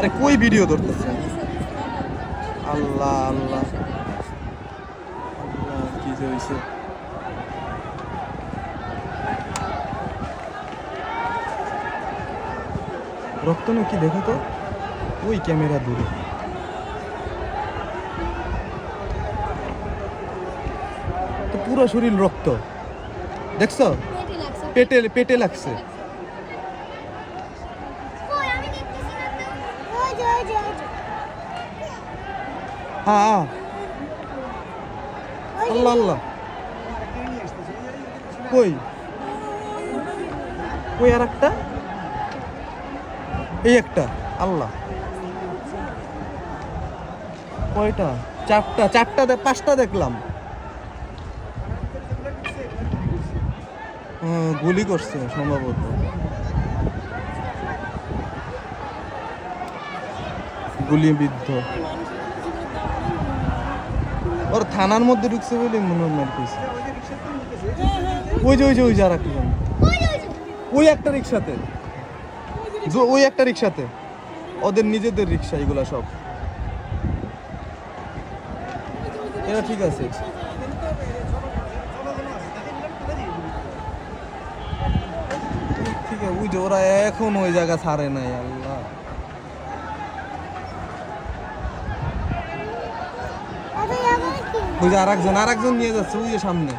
আরে কই ভিডিও ধরতেছে? আল্লাহ আল্লাহ আল্লাহ, কি যে হইছে। রক্ত নাকি দেখো তো, ওই ক্যামেরা দূরে। তো পুরো শরীর রক্ত, দেখছো? পেটে পেটে লাগছে। হ্যাঁ আল্লাহ আল্লাহ, কই কই আর একটা, এই একটা। আল্লাহ, কয়টা? চারটা, চারটা পাঁচটা দেখলাম। গুলি করছে সম্ভবত। গুলিবিদ্ধ। ওর থানার মধ্যে ঢুকছে বলে মনে হয় মার খেয়েছে। ওই যে ওই যে ওই যে আর একটা জন। ওই একটা রিক্সাতে, ওই একটা রিক্সাতে, ওদের নিজেদের রিক্সা এগুলা সব। এরা ঠিক আছে। ঠিক আছে, ওই যে ওরা এখন ওই জায়গা ছাড়ে নাই। আল্লাহ, ওই যে আরেকজন নিয়ে যাচ্ছে ওই যে সামনে।